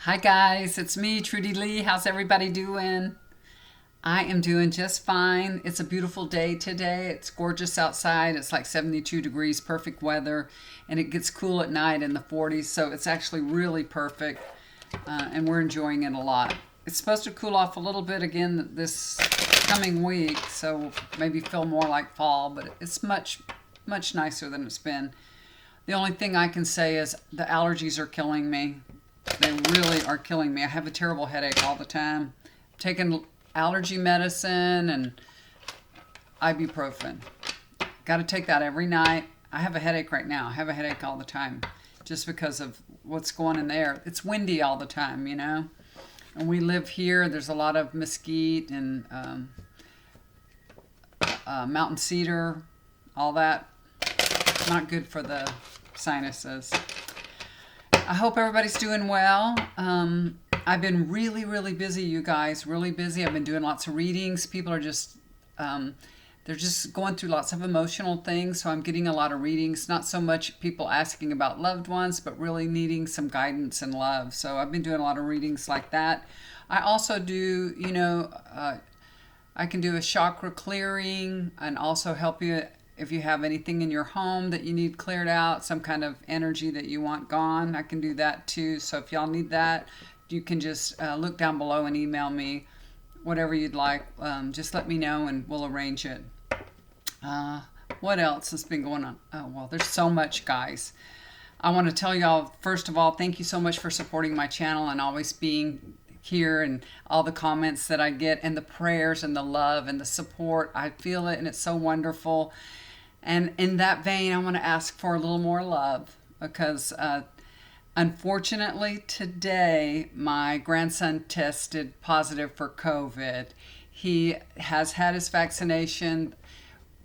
Hi guys, it's me, Trudy Lee. How's everybody doing? I am doing just fine. It's a beautiful day today. It's gorgeous outside. It's like 72 degrees, perfect weather, and it gets cool at night in the 40s, so it's actually really perfect, and we're enjoying it a lot. It's supposed to cool off a little bit again this coming week, so maybe feel more like fall, but it's much nicer than it's been. The only thing I can say is the allergies are killing me. They really are killing me. I have a terrible headache all the time. I'm taking allergy medicine and ibuprofen. Got to take that every night. I have a headache right now. I have a headache all the time just because of what's going in there. It's windy all the time, you know. And we live here. There's a lot of mesquite and mountain cedar, all that. Not good for the sinuses. I hope everybody's doing well. I've been really busy, you guys. Really busy. I've been doing lots of readings. People are just, they're just going through lots of emotional things. So I'm getting a lot of readings. Not so much people asking about loved ones, but really needing some guidance and love. So I've been doing a lot of readings like that. I also do, I can do a chakra clearing and also help you if you have anything in your home that you need cleared out, some kind of energy that you want gone. I can do that too. So if y'all need that, you can just look down below and email me whatever you'd like. Just let me know and we'll arrange it. What else has been going on? Oh, well, there's so much, guys. I want to tell y'all, first of all, thank you so much for supporting my channel and always being here, and all the comments that I get and the prayers and the love and the support. I feel it and it's so wonderful. And in that vein, I want to ask for a little more love because unfortunately today my grandson tested positive for COVID. He has had his vaccination.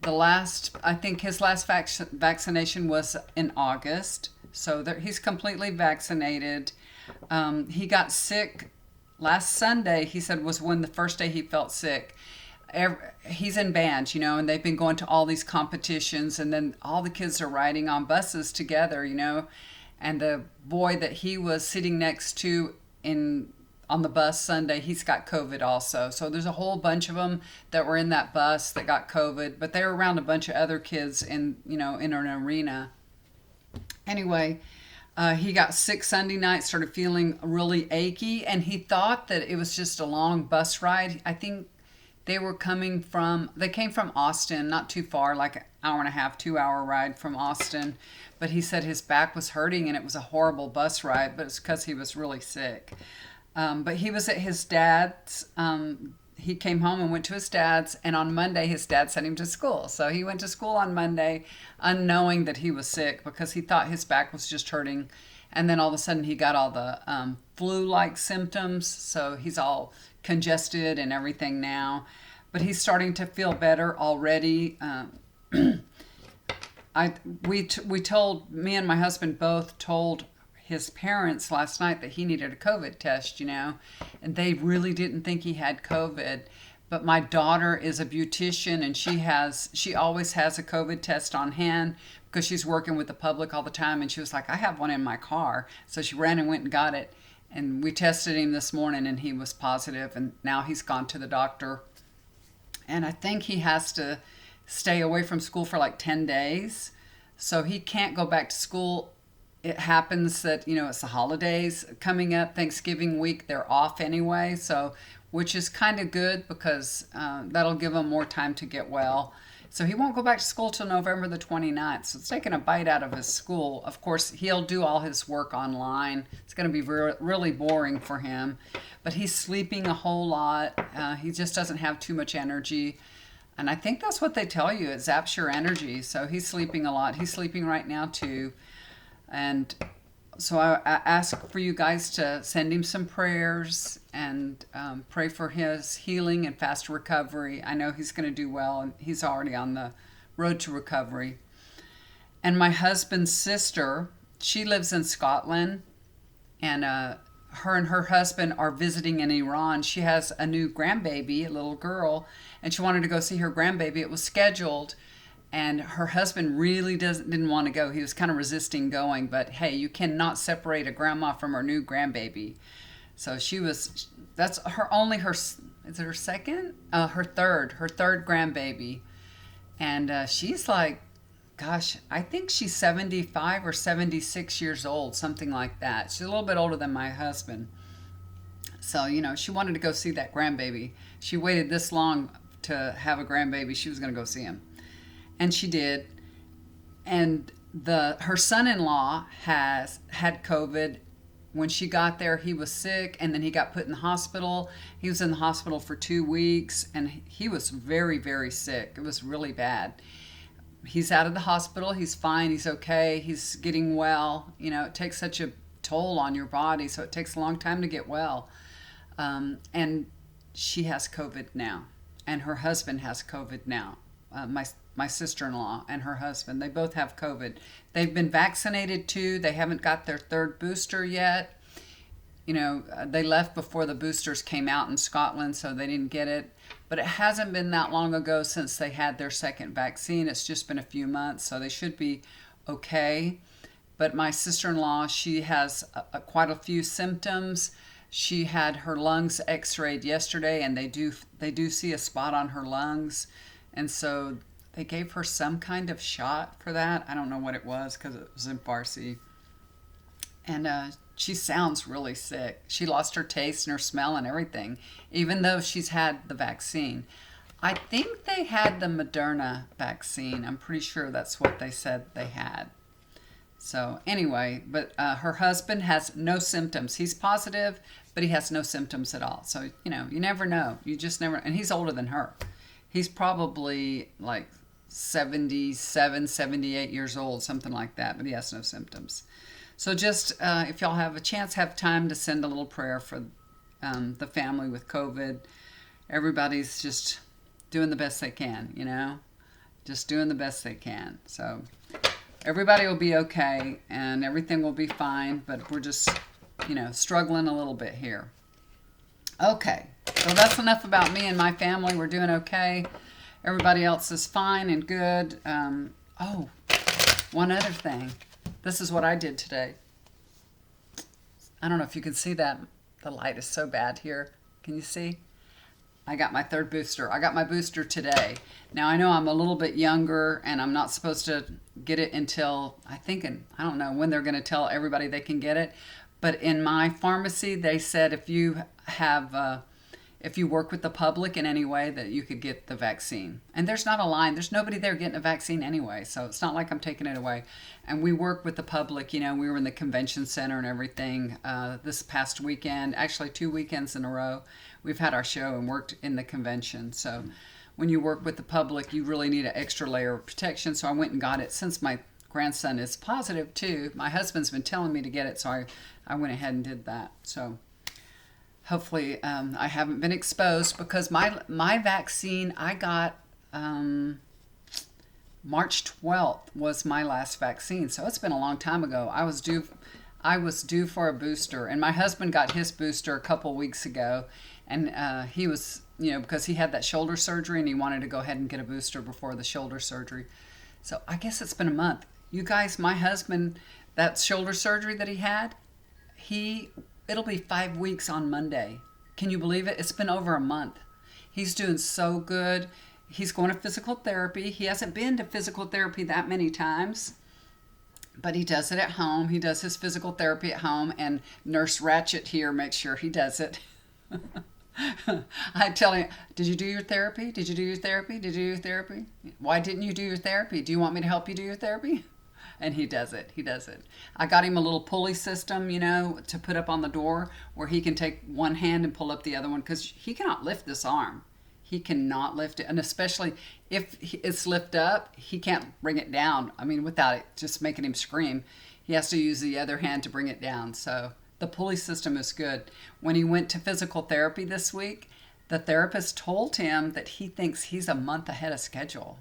I think his last vaccination was in August. So he's completely vaccinated. He got sick last Sunday, he said, was when the first day he felt sick. He's in bands, and they've been going to all these competitions, and then all the kids are riding on buses together, and the boy that he was sitting next to on the bus Sunday, he's got COVID also. So there's a whole bunch of them that were in that bus that got COVID, but they were around a bunch of other kids in an arena. Anyway, he got sick Sunday night, started feeling really achy, and he thought that it was just a long bus ride. I think they came from Austin, not too far, like an hour and a half, 2 hour ride from Austin. But he said his back was hurting and it was a horrible bus ride, but it's because he was really sick. But he was at his dad's. He came home and went to his dad's, and on Monday his dad sent him to school. So he went to school on Monday unknowing that he was sick because he thought his back was just hurting. And then all of a sudden he got all the flu-like symptoms. So he's all congested and everything now. But he's starting to feel better already. Me and my husband both told his parents last night that he needed a COVID test, and they really didn't think he had COVID. But my daughter is a beautician, and she always has a COVID test on hand because she's working with the public all the time. And she was like, I have one in my car. So she ran and went and got it. And we tested him this morning and he was positive, and now he's gone to the doctor. And I think he has to stay away from school for like 10 days. So he can't go back to school. It happens that, it's the holidays coming up, Thanksgiving week, they're off anyway. So, which is kind of good because that'll give him more time to get well. So he won't go back to school till November the 29th. So it's taking a bite out of his school. Of course, he'll do all his work online. It's going to be really boring for him. But he's sleeping a whole lot. He just doesn't have too much energy. And I think that's what they tell you. It zaps your energy. So he's sleeping a lot. He's sleeping right now too. And so I ask for you guys to send him some prayers and pray for his healing and fast recovery. I know he's going to do well, and he's already on the road to recovery. And my husband's sister, she lives in Scotland, and her and her husband are visiting in Iran. She has a new grandbaby, a little girl, and she wanted to go see her grandbaby. It was scheduled, And her husband really didn't want to go. He was kind of resisting going, but hey, you cannot separate a grandma from her new grandbaby. So that's is it her second? Her third grandbaby. And she's like, gosh, I think she's 75 or 76 years old, something like that. She's a little bit older than my husband. So, she wanted to go see that grandbaby. She waited this long to have a grandbaby. She was going to go see him. And she did. And her son-in-law has had COVID. When she got there, he was sick, and then he got put in the hospital. He was in the hospital for 2 weeks, and he was very, very sick. It was really bad. He's out of the hospital. He's fine. He's okay. He's getting well. It takes such a toll on your body, so it takes a long time to get well. And she has COVID now, and her husband has COVID now. My sister-in-law and her husband, they both have COVID. They've been vaccinated too. They haven't got their third booster yet. They left before the boosters came out in Scotland, so they didn't get it. But it hasn't been that long ago since they had their second vaccine. It's just been a few months, so they should be okay. But my sister-in-law, she has quite a few symptoms. She had her lungs x-rayed yesterday, and they do see a spot on her lungs. And so they gave her some kind of shot for that. I don't know what it was because it was in Farsi. And she sounds really sick. She lost her taste and her smell and everything, even though she's had the vaccine. I think they had the Moderna vaccine. I'm pretty sure that's what they said they had. So anyway, but her husband has no symptoms. He's positive, but he has no symptoms at all. So, you never know. You just never. And he's older than her. He's probably like 77, 78 years old, something like that, but he has no symptoms. So just if y'all have a chance, have time to send a little prayer for the family with COVID. Everybody's just doing the best they can, just doing the best they can. So everybody will be okay and everything will be fine, but we're just, struggling a little bit here. Okay, so that's enough about me and my family. We're doing okay. Everybody else is fine and good. One other thing. This is what I did today. I don't know if you can see that. The light is so bad here. Can you see? I got my third booster. I got my booster today. Now, I know I'm a little bit younger, and I'm not supposed to get it until, I don't know when they're going to tell everybody they can get it. But in my pharmacy, they said if you work with the public in any way, that you could get the vaccine. And there's not a line. There's nobody there getting a vaccine anyway, so it's not like I'm taking it away. And we work with the public. We were in the convention center and everything this past weekend, actually 2 weekends in a row. We've had our show and worked in the convention. So when you work with the public, you really need an extra layer of protection. So I went and got it. Since my grandson is positive too, my husband's been telling me to get it, so I went ahead and did that. So hopefully I haven't been exposed, because my vaccine I got March 12th was my last vaccine. So it's been a long time ago. I was due for a booster, and my husband got his booster a couple weeks ago, and he was, because he had that shoulder surgery and he wanted to go ahead and get a booster before the shoulder surgery. So I guess it's been a month. You guys, my husband, that shoulder surgery that he had, it'll be 5 weeks on Monday. Can you believe it? It's been over a month. He's doing so good. He's going to physical therapy. He hasn't been to physical therapy that many times, but he does it at home. He does his physical therapy at home, and Nurse Ratchet here makes sure he does it. I tell him, did you do your therapy? Did you do your therapy? Did you do your therapy? Why didn't you do your therapy? Do you want me to help you do your therapy? And he does it. He does it. I got him a little pulley system, to put up on the door where he can take one hand and pull up the other one, because he cannot lift this arm. He cannot lift it. And especially if it's lift up, he can't bring it down. Without it just making him scream. He has to use the other hand to bring it down. So the pulley system is good. When he went to physical therapy this week, the therapist told him that he thinks he's a month ahead of schedule.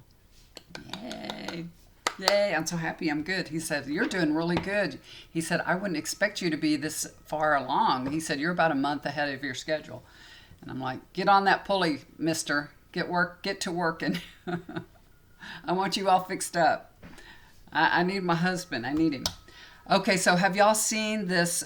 Yay. Yay, I'm so happy. I'm good. He said, you're doing really good. He said, I wouldn't expect you to be this far along. He said, you're about a month ahead of your schedule. And I'm like, get on that pulley, mister. Get to working. I want you all fixed up. I need my husband. I need him. Okay, so have y'all seen this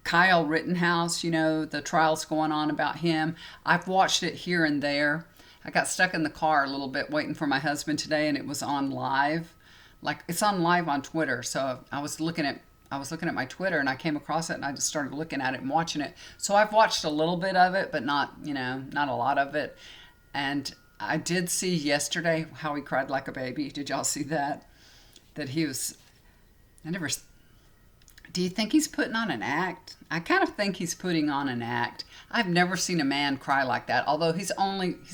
Kyle Rittenhouse? You know, the trials going on about him. I've watched it here and there. I got stuck in the car a little bit waiting for my husband today, and it was on live. Like, it's on live on Twitter. So I was looking at my Twitter, and I came across it, and I just started looking at it and watching it. So I've watched a little bit of it, but not, not a lot of it. And I did see yesterday how he cried like a baby. Did y'all see that? That he was, I never, do you think he's putting on an act? I kind of think he's putting on an act. I've never seen a man cry like that, although he's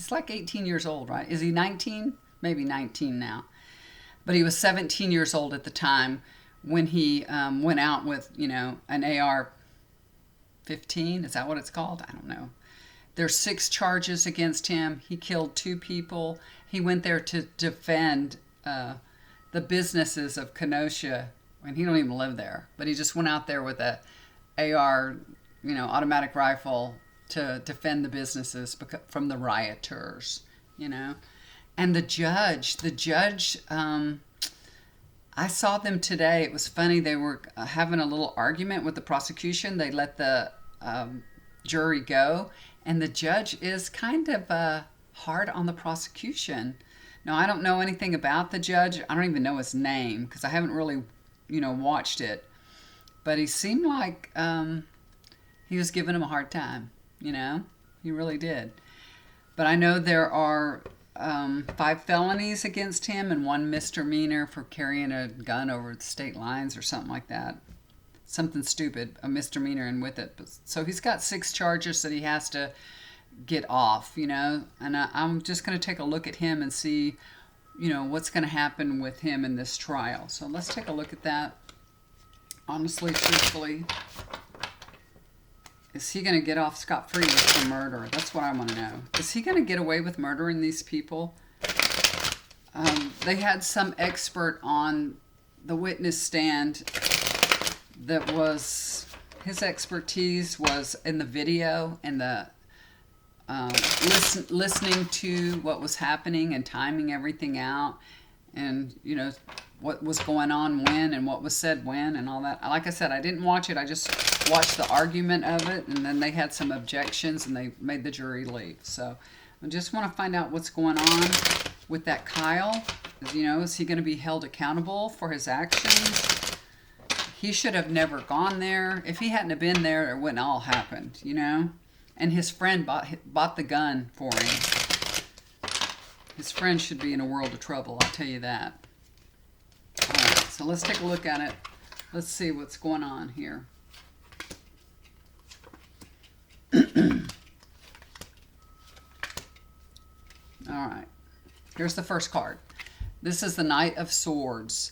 like 18 years old, right? Is he 19? Maybe 19 now. But he was 17 years old at the time when he went out with, an AR-15. Is that what it's called? I don't know. There's 6 charges against him. He killed 2 people. He went there to defend the businesses of Kenosha, and he don't even live there. But he just went out there with a AR, automatic rifle to defend the businesses from the rioters, And the judge, I saw them today. It was funny. They were having a little argument with the prosecution. They let the jury go, and the judge is kind of hard on the prosecution. Now, I don't know anything about the judge. I don't even know his name because I haven't really, watched it. But he seemed like he was giving him a hard time, He really did. But I know there are 5 felonies against him and 1 misdemeanor for carrying a gun over the state lines or something like that. Something stupid, a misdemeanor and with it. So he's got 6 charges that he has to get off, And I'm just going to take a look at him and see, what's going to happen with him in this trial. So let's take a look at that. Honestly, truthfully, is he going to get off scot-free with the murder? That's what I want to know. Is he going to get away with murdering these people? They had some expert on the witness stand that was, his expertise was in the video and the listening to what was happening and timing everything out, and what was going on when and what was said when and all that. Like I said, I didn't watch it. I just watched the argument of it, and then they had some objections and they made the jury leave. So I just want to find out what's going on with that Kyle. Is he going to be held accountable for his actions? He should have never gone there. If he hadn't have been there, it wouldn't all happened, And his friend bought the gun for him. His friend should be in a world of trouble, I'll tell you that. All right, so let's take a look at it. Let's see what's going on here. All right, here's the first card. This is the Knight of Swords.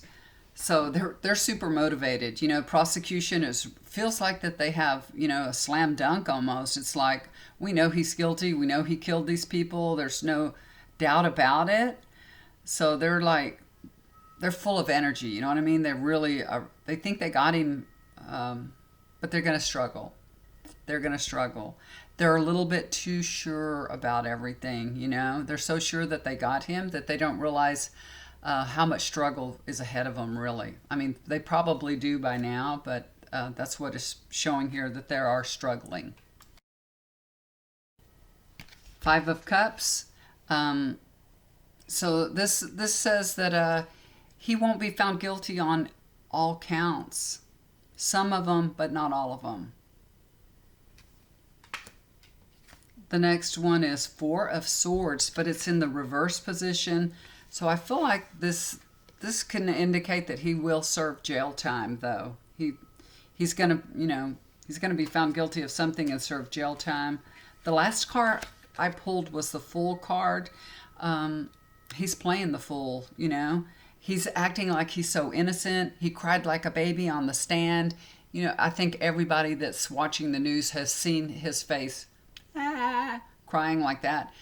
So they're super motivated. Prosecution feels like that they have, a slam dunk almost. It's like, we know he's guilty. We know he killed these people. There's no doubt about it. So they're full of energy. You know what I mean? They really they think they got him, but they're going to struggle. They're going to struggle. They're a little bit too sure about everything, They're so sure that they got him that they don't realize how much struggle is ahead of them, really. I mean, they probably do by now, but that's what is showing here, that they are struggling. 5 of Cups. So this says that he won't be found guilty on all counts. Some of them, but not all of them. The next one is 4 of Swords, but it's in the reverse position. So I feel like this can indicate that he will serve jail time, though. He's gonna be found guilty of something and serve jail time. The last card I pulled was the Fool card. He's playing the fool, He's acting like he's so innocent. He cried like a baby on the stand. I think everybody that's watching the news has seen his face crying like that.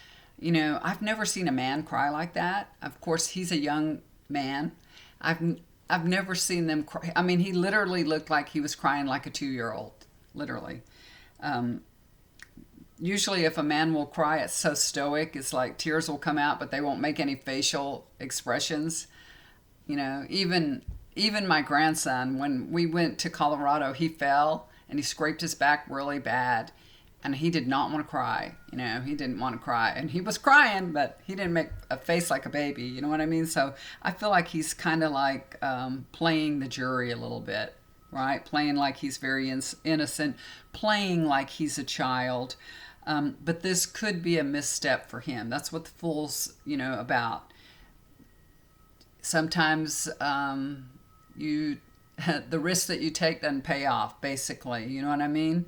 I've never seen a man cry like that. Of course, he's a young man. I've never seen them cry. I mean, he literally looked like he was crying like a 2-year-old, literally. usually if a man will cry, it's so stoic. It's like tears will come out, but they won't make any facial expressions. You know, even my grandson, when we went to Colorado, he fell and he scraped his back really bad, and he did not want to cry. You know, he didn't want to cry, and he was crying, but he didn't make a face like a baby. You know what I mean? So I feel like he's kind of like playing the jury a little bit, right? Playing like he's very innocent, playing like he's a child. But this could be a misstep for him. That's what the Fool's, about. Sometimes you the risk that you take doesn't pay off, basically. You know what I mean?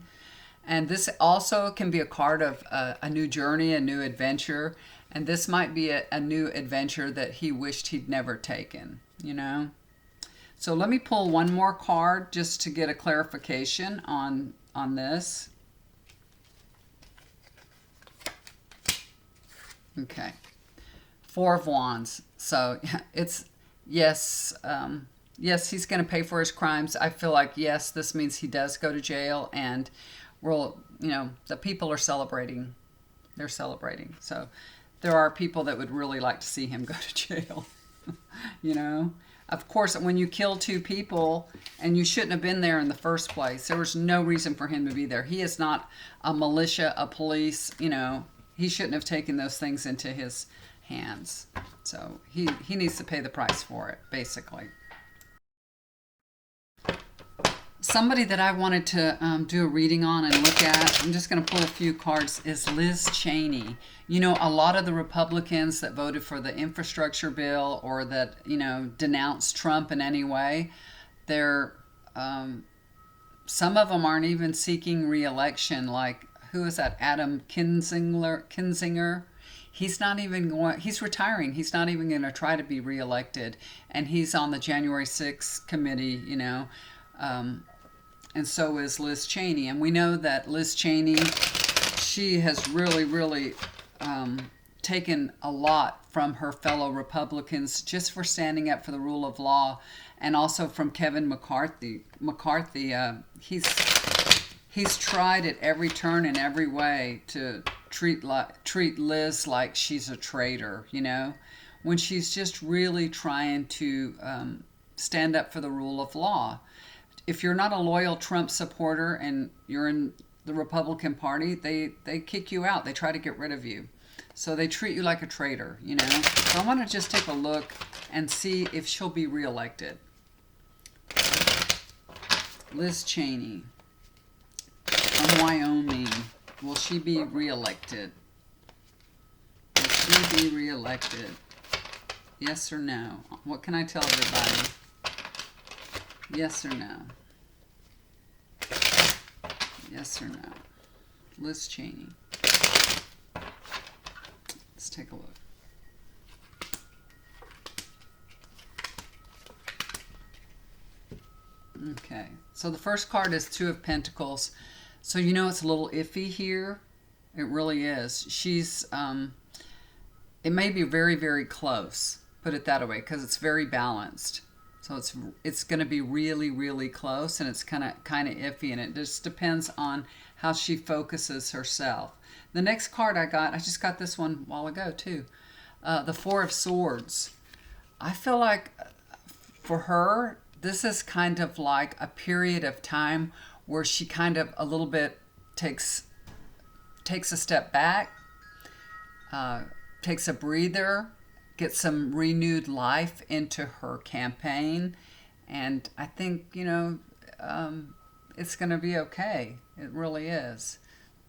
And this also can be a card of a new journey, a new adventure. And this might be a new adventure that he wished he'd never taken, So let me pull one more card just to get a clarification on this. Okay. Four of Wands. So it's, yes, yes, he's going to pay for his crimes. I feel like, yes, this means he does go to jail, and the people are celebrating. They're celebrating. So there are people that would really like to see him go to jail. Of course, when you kill two people and you shouldn't have been there in the first place, there was no reason for him to be there. He is not a militia, a police, he shouldn't have taken those things into his hands. So he needs to pay the price for it, basically. Somebody that I wanted to do a reading on and look at, I'm just going to pull a few cards, is Liz Cheney. A lot of the Republicans that voted for the infrastructure bill or that, denounced Trump in any way, some of them aren't even seeking re-election. Like, who is that? Adam Kinzinger. He's not even going, he's retiring. He's not even going to try to be reelected. And he's on the January 6th committee, and so is Liz Cheney. And we know that Liz Cheney, she has really, really taken a lot from her fellow Republicans just for standing up for the rule of law, and also from Kevin McCarthy. He's tried at every turn and every way to treat Liz like she's a traitor, when she's just really trying to stand up for the rule of law. If you're not a loyal Trump supporter and you're in the Republican Party, they kick you out. They try to get rid of you. So they treat you like a traitor, So I want to just take a look and see if she'll be reelected. Liz Cheney from Wyoming. Will she be reelected? Will she be reelected? Yes or no? What can I tell everybody? Yes or no? Yes or no? Liz Cheney. Let's take a look. Okay, so the first card is Two of Pentacles. So it's a little iffy here. It really is. She's, it may be very, very close, put it that way, because it's very balanced. So it's going to be really, really close, and it's kind of iffy, and it just depends on how she focuses herself. The next card I just got this one a while ago too. The Four of Swords. I feel like for her, this is kind of like a period of time where she kind of a little bit takes a step back, takes a breather, get some renewed life into her campaign, and I think it's going to be okay. It really is.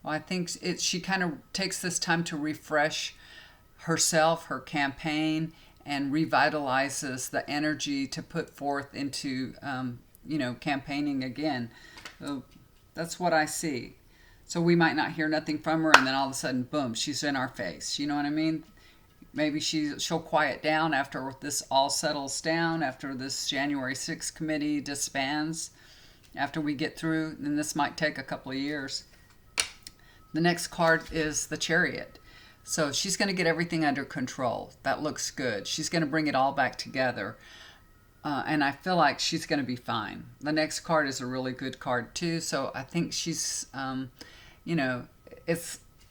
Well, I think she kind of takes this time to refresh herself, her campaign, and revitalizes the energy to put forth into campaigning again. So that's what I see. So we might not hear nothing from her, and then all of a sudden, boom, she's in our face. You know what I mean? Maybe she'll quiet down after this all settles down, after this January 6th committee disbands, after we get through, and this might take a couple of years. The next card is the Chariot. So she's going to get everything under control. That looks good. She's going to bring it all back together. And I feel like she's going to be fine. The next card is a really good card too. So I think she's,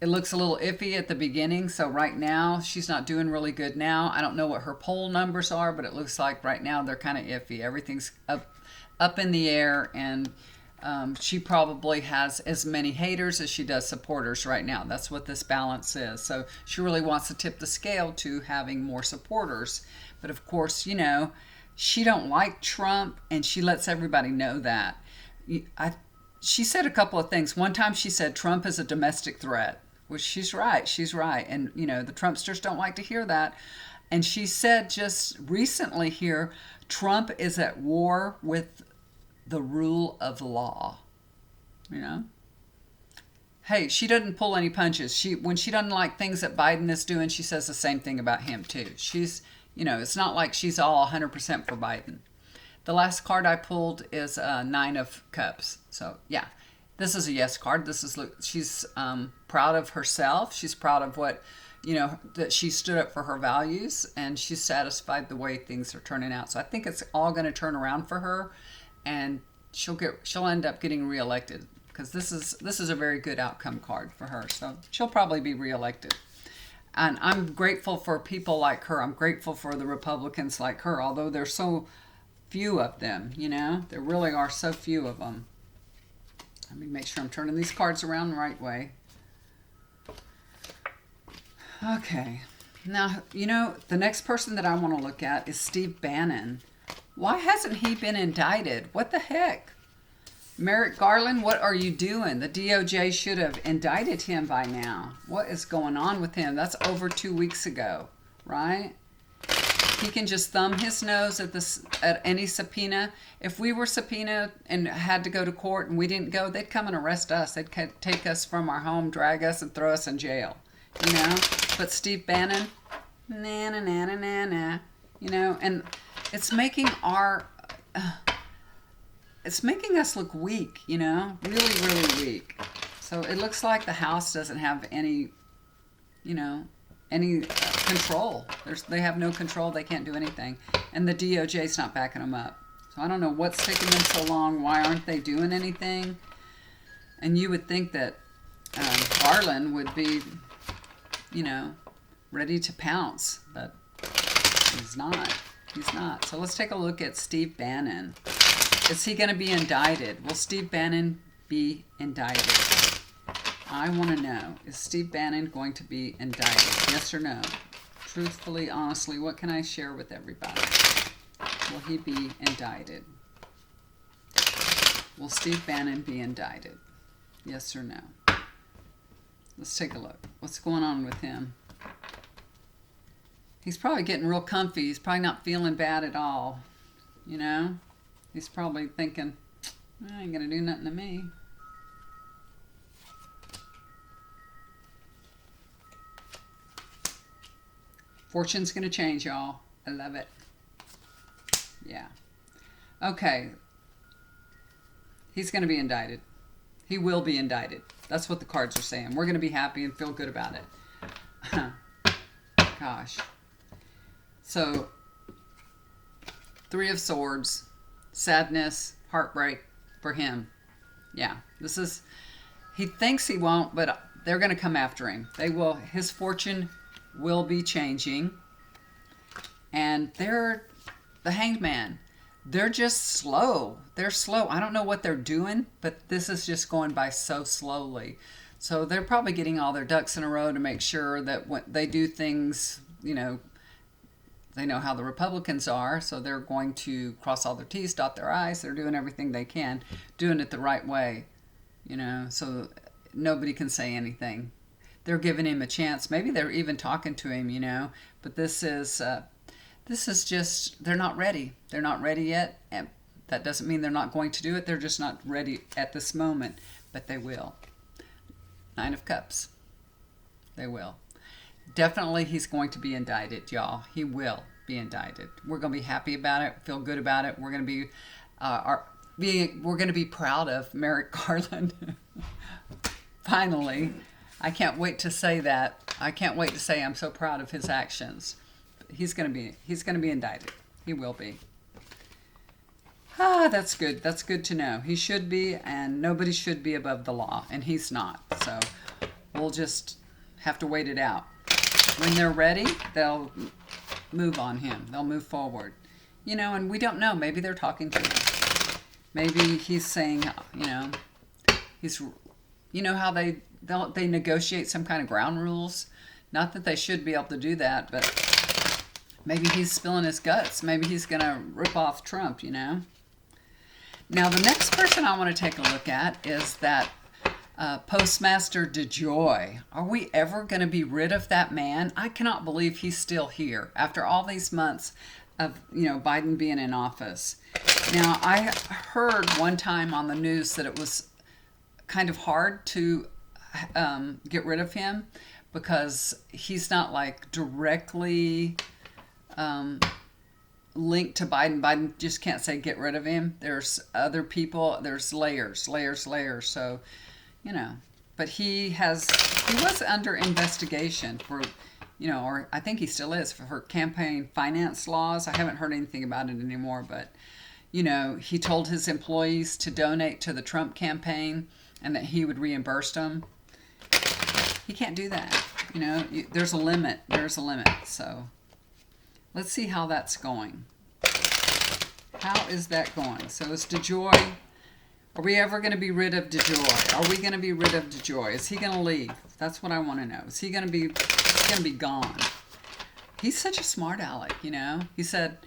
it looks a little iffy at the beginning. So right now, she's not doing really good now. I don't know what her poll numbers are, but it looks like right now they're kind of iffy. Everything's up in the air, and she probably has as many haters as she does supporters right now. That's what this balance is. So she really wants to tip the scale to having more supporters. But of course, you know, she don't like Trump, and she lets everybody know that. She said a couple of things. One time she said Trump is a domestic threat, which she's right. She's right. And, you know, the Trumpsters don't like to hear that. And she said just recently here, Trump is at war with the rule of law. You know? Hey, she doesn't pull any punches. When she doesn't like things that Biden is doing, she says the same thing about him too. She's, you know, it's not like she's all 100% for Biden. The last card I pulled is a 9 of Cups. So, yeah, this is a yes card. She's proud of herself. She's proud of what, you know, that she stood up for her values, and she's satisfied the way things are turning out. So I think it's all going to turn around for her, and she'll end up getting reelected, because this is a very good outcome card for her. So she'll probably be reelected. And I'm grateful for people like her. I'm grateful for the Republicans like her, although there's so few of them, you know. There really are so few of them. Let me make sure I'm turning these cards around the right way. Okay. Now, you know, the next person that I want to look at is Steve Bannon. Why hasn't he been indicted? What the heck? Merrick Garland, what are you doing? The DOJ should have indicted him by now. What is going on with him? That's over 2 weeks ago, right? He can just thumb his nose at any subpoena. If we were subpoenaed and had to go to court and we didn't go, they'd come and arrest us. They'd take us from our home, drag us, and throw us in jail. You know? But Steve Bannon, nah, nah, nah, nah, nah, nah. You know, and it's making it's making us look weak, you know? Really, really weak. So it looks like the House doesn't have any, you know, any control. They have no control. They can't do anything. And the DOJ's not backing them up. So I don't know what's taking them so long. Why aren't they doing anything? And you would think that Garland would be, you know, ready to pounce. But he's not. He's not. So let's take a look at Steve Bannon. Is he going to be indicted? Will Steve Bannon be indicted? I want to know, is Steve Bannon going to be indicted? Yes or no? Truthfully, honestly, what can I share with everybody? Will he be indicted? Will Steve Bannon be indicted? Yes or no? Let's take a look. What's going on with him? He's probably getting real comfy. He's probably not feeling bad at all. You know? He's probably thinking, I ain't going to do nothing to me. Fortune's going to change, y'all. I love it. Yeah. Okay. He's going to be indicted. He will be indicted. That's what the cards are saying. We're going to be happy and feel good about it. Gosh. So, 3 of Swords. Sadness, heartbreak for him. Yeah. He thinks he won't, but they're going to come after him. They will. His fortune will be changing, and they're the Hanged Man. They're just slow. They're slow. I don't know what they're doing, but this is just going by so slowly. So they're probably getting all their ducks in a row to make sure that when they do things, you know, they know how the Republicans are, so they're going to cross all their T's, dot their I's. They're doing everything they can, doing it the right way, you know, so nobody can say anything. They're giving him a chance. Maybe they're even talking to him, you know, but this is just, they're not ready. They're not ready yet, and that doesn't mean they're not going to do it. They're just not ready at this moment, but they will. 9 of Cups. They will. Definitely he's going to be indicted, y'all. He will be indicted. We're going to be happy about it, feel good about it. We're going to we're going to be proud of Merrick Garland. Finally. I can't wait to say that. I can't wait to say I'm so proud of his actions. He's going to be indicted. He will be. That's good. That's good to know. He should be, and nobody should be above the law, and he's not. So We'll just have to wait it out. When they're ready, they'll move on him. They'll move forward. You know, and we don't know. Maybe they're talking to him. Maybe he's saying, you know, he's, you know how they negotiate some kind of ground rules? Not that they should be able to do that, but maybe he's spilling his guts. Maybe he's going to rip off Trump, you know? Now, the next person I want to take a look at is that Postmaster DeJoy. Are we ever going to be rid of that man? I cannot believe he's still here after all these months of, you know, Biden being in office. Now, I heard one time on the news that it was kind of hard to get rid of him because he's not like directly linked to Biden. Biden just can't say get rid of him. There's other people, there's layers. So, you know, but he was under investigation for, you know, or I think he still is, for campaign finance laws. I haven't heard anything about it anymore, but, you know, he told his employees to donate to the Trump campaign and that he would reimburse them. He can't do that. You know, there's a limit. So let's see how that's going. How is that going? So is DeJoy, are we ever going to be rid of DeJoy? Are we going to be rid of DeJoy? Is he going to leave? That's what I want to know. Is he going to be gone? He's such a smart aleck, you know. He said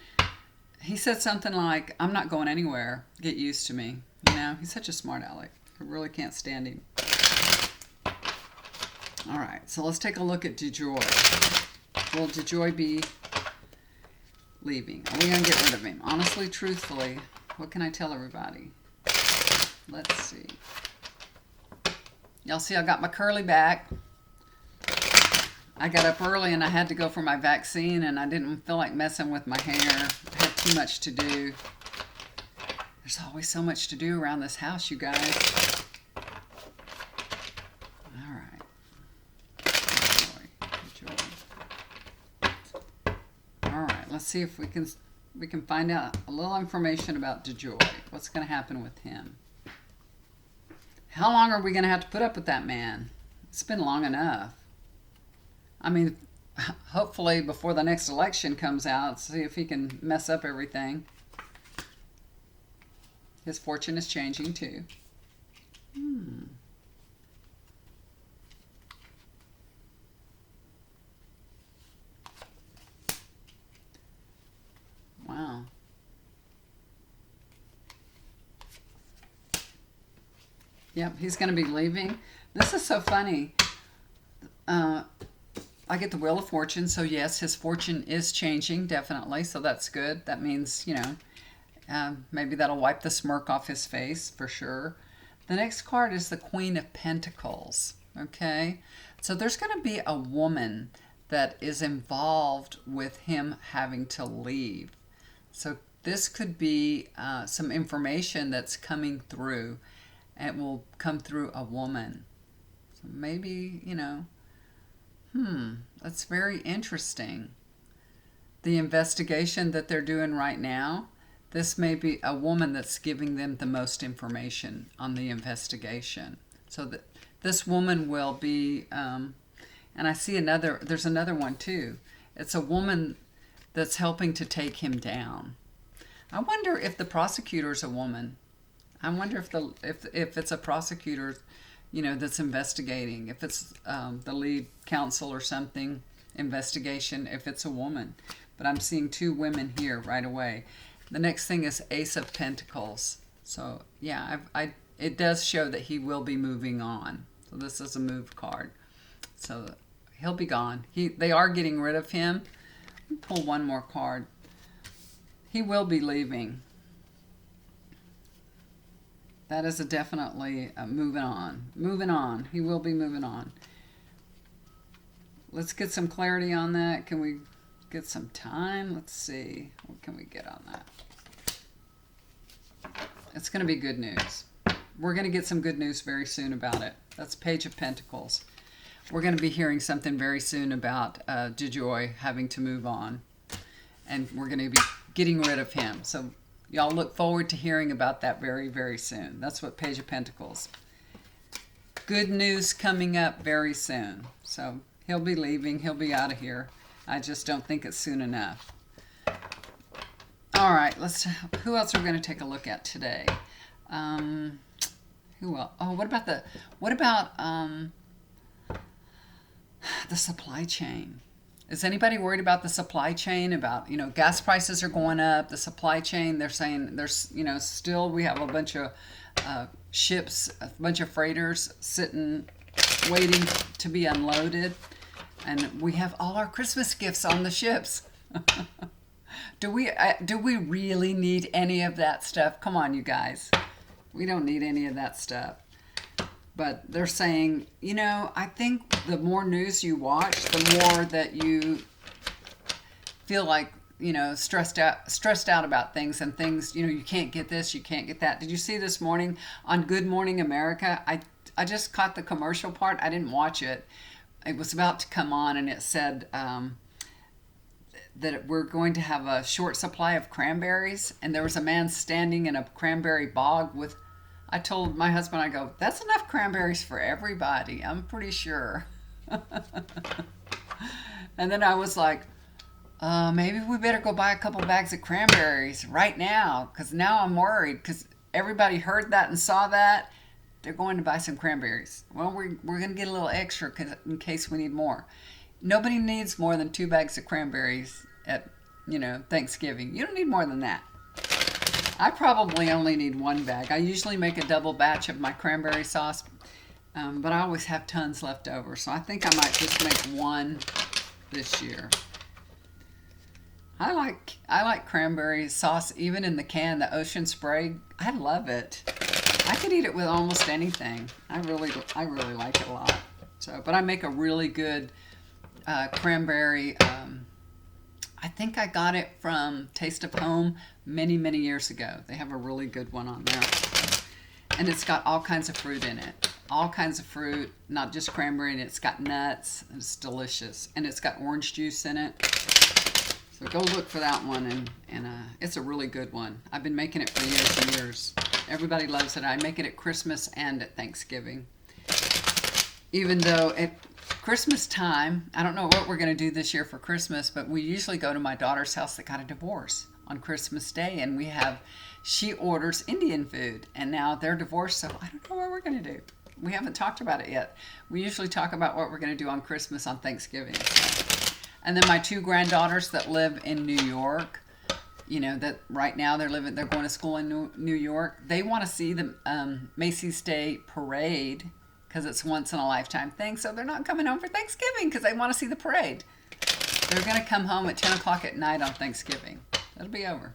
something like, I'm not going anywhere. Get used to me. You know, he's such a smart aleck. I really can't stand him. All right, so let's take a look at DeJoy. Will DeJoy be leaving? Are we going to get rid of him? Honestly, truthfully, what can I tell everybody? Let's see. Y'all see I got my curly back. I got up early and I had to go for my vaccine and I didn't feel like messing with my hair. I had too much to do. There's always so much to do around this house, you guys. All right. Enjoy. All right, let's see if we can find out a little information about DeJoy. What's going to happen with him? How long are we going to have to put up with that man? It's been long enough. I mean, hopefully before the next election comes out, see if he can mess up everything. His fortune is changing too. Wow. Yep, he's going to be leaving. This is so funny. I get the Wheel of Fortune, so yes, his fortune is changing, definitely. So that's good. That means, you know, maybe that'll wipe the smirk off his face for sure. The next card is the Queen of Pentacles. Okay, so there's going to be a woman that is involved with him having to leave. So this could be some information that's coming through. It will come through a woman. So maybe, you know, that's very interesting. The investigation that they're doing right now, this may be a woman that's giving them the most information on the investigation. So that this woman will be, and I see there's another one too. It's a woman that's helping to take him down. I wonder if the prosecutor's a woman. I wonder if it's a prosecutor, you know, that's investigating. If it's the lead counsel or something, investigation, if it's a woman. But I'm seeing two women here right away. The next thing is Ace of Pentacles. So yeah, it does show that he will be moving on. So this is a move card. So he'll be gone. They are getting rid of him. Let me pull one more card. He will be leaving. That is definitely moving on. Moving on. He will be moving on. Let's get some clarity on that. Can we get some time? Let's see. What can we get on that? It's going to be good news. We're going to get some good news very soon about it. That's Page of Pentacles. We're going to be hearing something very soon about DeJoy having to move on. And we're going to be getting rid of him. So y'all look forward to hearing about that very, very soon. That's what Page of Pentacles. good news coming up very soon. So he'll be leaving. He'll be out of here. I just don't think it's soon enough. All right, who else are we going to take a look at today? Who else? Oh, what about the supply chain? Is anybody worried about the supply chain? About, gas prices are going up, the supply chain, they're saying there's, still we have a bunch of ships, a bunch of freighters sitting, waiting to be unloaded. And we have all our Christmas gifts on the ships. Do we really need any of that stuff? Come on, you guys. We don't need any of that stuff. But they're saying, I think the more news you watch, the more that you feel like, stressed out about things and things, you can't get this, you can't get that. Did you see this morning on Good Morning America? I just caught the commercial part. I didn't watch it. It was about to come on, and it said that we're going to have a short supply of cranberries. And there was a man standing in a cranberry bog with, I told my husband, I go, that's enough cranberries for everybody, I'm pretty sure. And then I was like, maybe we better go buy a couple bags of cranberries right now, because now I'm worried, because everybody heard that and saw that. They're going to buy some cranberries. Well, we're going to get a little extra in case we need more. Nobody needs more than 2 bags of cranberries at, Thanksgiving. You don't need more than that. I probably only need 1 bag. I usually make a double batch of my cranberry sauce, but I always have tons left over. So I think I might just make 1 this year. I like cranberry sauce, even in the can, the ocean spray. I love it. I could eat it with almost anything. I really like it a lot. So, but I make a really good cranberry. I think I got it from Taste of Home many years ago. They have a really good one on there. And it's got all kinds of fruit in it. All kinds of fruit, not just cranberry, and it's got nuts. And it's delicious. And it's got orange juice in it. So go look for that one, and it's a really good one. I've been making it for years and years. Everybody loves it. I make it at Christmas and at Thanksgiving. Even though at Christmas time, I don't know what we're going to do this year for Christmas, but we usually go to my daughter's house that got a divorce on Christmas Day, and she orders Indian food, and now they're divorced, so I don't know what we're going to do. We haven't talked about it yet. We usually talk about what we're going to do on Christmas on Thanksgiving. And then my 2 granddaughters that live in New York, that right now they're going to school in New York. They want to see the Macy's Day Parade because it's once in a lifetime thing. So they're not coming home for Thanksgiving because they want to see the parade. They're going to come home at 10 o'clock at night on Thanksgiving. It'll be over.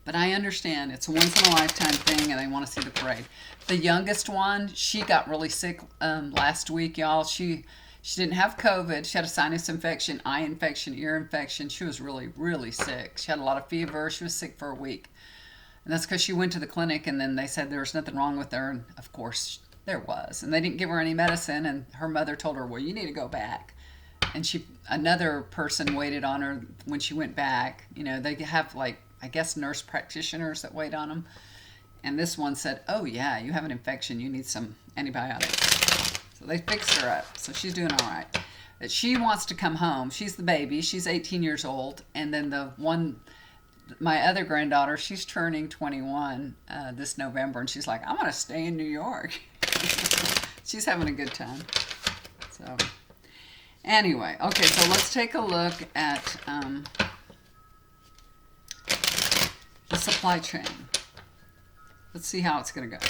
But I understand it's a once in a lifetime thing and they want to see the parade. The youngest one, she got really sick last week, y'all. She didn't have COVID. She had a sinus infection, eye infection, ear infection. She was really sick. She had a lot of fever. She was sick for a week. And that's because she went to the clinic and then they said there was nothing wrong with her. And of course there was. And they didn't give her any medicine. And her mother told her, well, you need to go back. And another person waited on her when she went back. They have nurse practitioners that wait on them. And this one said, oh yeah, you have an infection. You need some antibiotics. So they fixed her up. So she's doing all right. But she wants to come home. She's the baby. She's 18 years old. And then my other granddaughter, she's turning 21 this November. And she's like, I want to stay in New York. She's having a good time. So anyway, okay, so let's take a look at the supply chain. Let's see how it's going to go.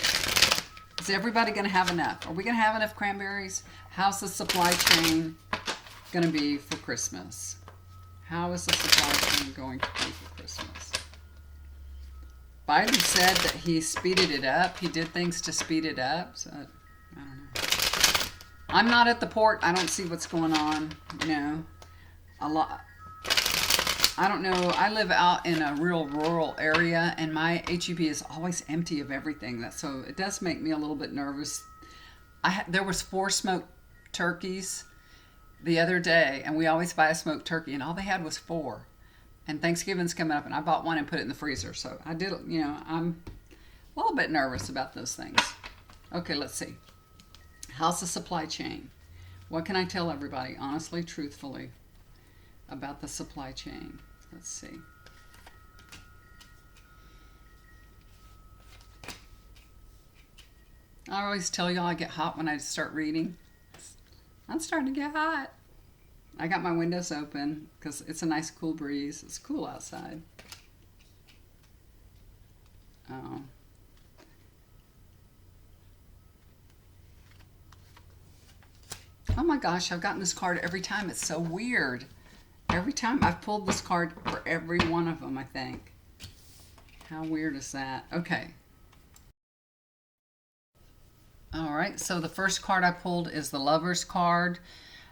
Is everybody going to have enough? Are we going to have enough cranberries? How's the supply chain going to be for Christmas? How is the supply chain going to be for Christmas? Biden said that he speeded it up. He did things to speed it up. So, I don't know. I'm not at the port. I don't see what's going on. A lot. I don't know. I live out in a real rural area, and my HEB is always empty of everything. So it does make me a little bit nervous. There was 4 smoked turkeys the other day, and we always buy a smoked turkey, and all they had was 4. And Thanksgiving's coming up, and I bought one and put it in the freezer. So I did, I'm a little bit nervous about those things. Okay, let's see. How's the supply chain? What can I tell everybody, honestly, truthfully, about the supply chain? Let's see. I always tell y'all I get hot when I start reading. I'm starting to get hot. I got my windows open because it's a nice cool breeze. It's cool outside. Oh. Oh my gosh, I've gotten this card every time. It's so weird. Every time I've pulled this card for every one of them, I think. How weird is that? Okay. All right, so the first card I pulled is the Lover's card.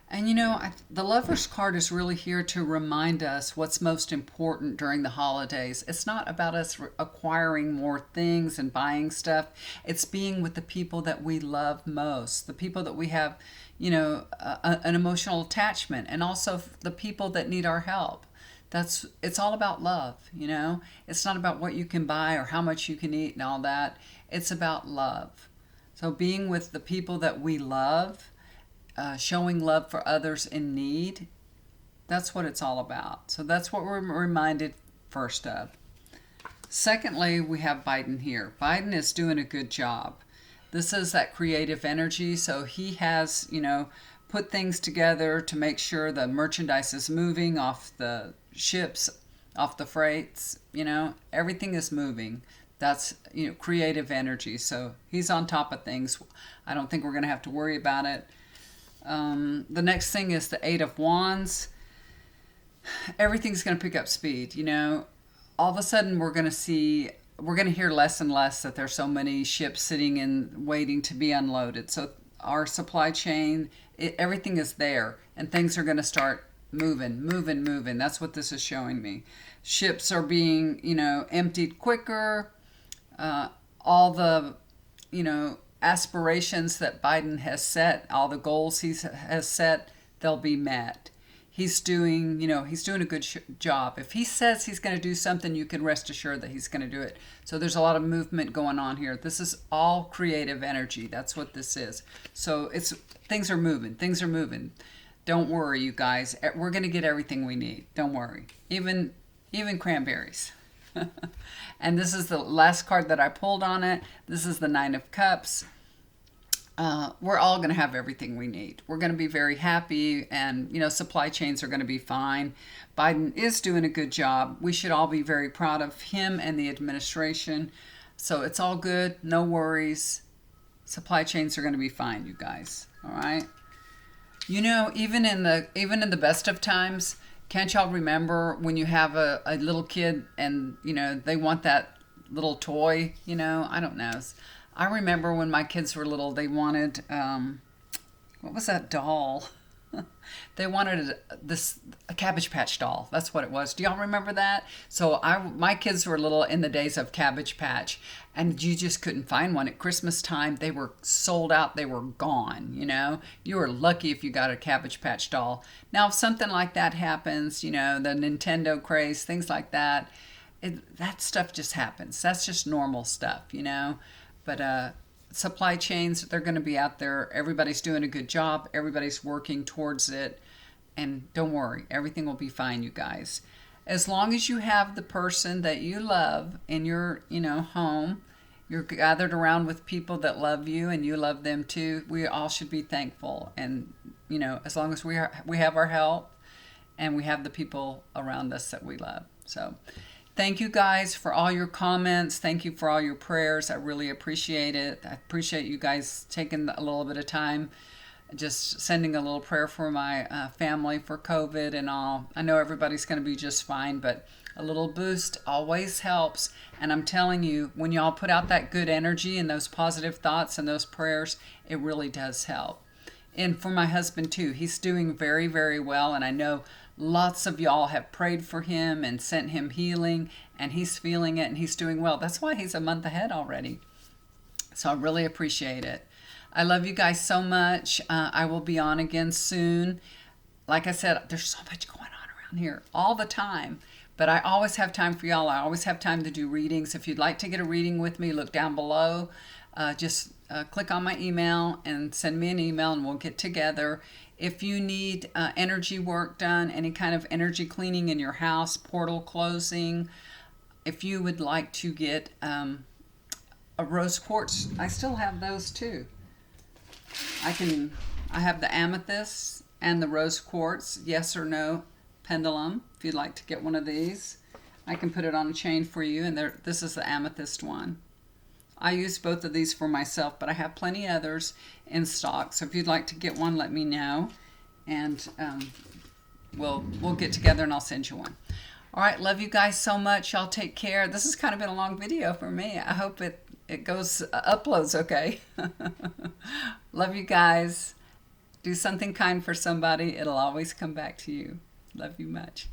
And you know, the Lover's card is really here to remind us what's most important during the holidays. It's not about us acquiring more things and buying stuff. It's being with the people that we love most, the people that we have, you know, an emotional attachment, and also the people that need our help. It's all about love, you know. It's not about what you can buy or how much you can eat and all that. It's about love. So being with the people that we love, showing love for others in need, that's what it's all about. So that's what we're reminded first of. Secondly, we have Biden here. Biden is doing a good job. This is that creative energy. So he has, you know, put things together to make sure the merchandise is moving off the ships, off the freights, you know, everything is moving. That's, you know, creative energy. So he's on top of things. I don't think we're going to have to worry about it. The next thing is the Eight of Wands. Everything's going to pick up speed. You know, all of a sudden we're going to hear less and less that there's so many ships sitting and waiting to be unloaded. So our supply chain, everything is there, and things are going to start moving. That's what this is showing me. Ships are being, you know, emptied quicker. All the, you know, aspirations that Biden has set, all the goals he has set, they'll be met. He's doing, you know, he's doing a good job. If he says he's going to do something, you can rest assured that he's going to do it. So there's a lot of movement going on here. This is all creative energy. That's what this is. So things are moving. Don't worry, you guys. We're going to get everything we need. Don't worry. Even cranberries. And this is the last card that I pulled on it. This is the Nine of Cups. We're all going to have everything we need. We're going to be very happy, and, you know, supply chains are going to be fine. Biden is doing a good job. We should all be very proud of him and the administration. So it's all good. No worries. Supply chains are going to be fine, you guys. All right. You know, even in the best of times, can't y'all remember when you have a little kid and, you know, they want that little toy, you know? I don't know. I remember when my kids were little, they wanted, what was that doll? They wanted a Cabbage Patch doll. That's what it was. Do y'all remember that? So my kids were little in the days of Cabbage Patch, and you just couldn't find one. At Christmas time, they were sold out. They were gone, you know. You were lucky if you got a Cabbage Patch doll. Now, if something like that happens, you know, the Nintendo craze, things like that, that stuff just happens. That's just normal stuff, you know. But supply chains, they're going to be out there. Everybody's doing a good job. Everybody's working towards it. And don't worry, everything will be fine, you guys. As long as you have the person that you love in your, you know, home, you're gathered around with people that love you and you love them too, we all should be thankful. And, you know, as long as we have our help and we have the people around us that we love. So thank you guys for all your comments. Thank you for all your prayers. I really appreciate it. I appreciate you guys taking a little bit of time, just sending a little prayer for my family for COVID and all. I know everybody's going to be just fine, but a little boost always helps. And I'm telling you, when y'all put out that good energy and those positive thoughts and those prayers, it really does help. And for my husband too, he's doing very, very well. And I know lots of y'all have prayed for him and sent him healing, and he's feeling it and he's doing well. That's why he's a month ahead already. So I really appreciate it. I love you guys so much. I will be on again soon. Like I said, there's so much going on around here all the time, but I always have time for y'all. I always have time to do readings. If you'd like to get a reading with me, look down below. Just click on my email and send me an email, and we'll get together. If you need energy work done, any kind of energy cleaning in your house, portal closing, if you would like to get a rose quartz, I still have those too. I have the amethyst and the rose quartz, yes or no pendulum. If you'd like to get one of these, I can put it on a chain for you. And this is the amethyst one. I use both of these for myself, but I have plenty others in stock. So if you'd like to get one, let me know, and we'll get together and I'll send you one. All right, love you guys so much. Y'all take care. This has kind of been a long video for me. I hope it goes uploads okay. Love you guys. Do something kind for somebody. It'll always come back to you. Love you much.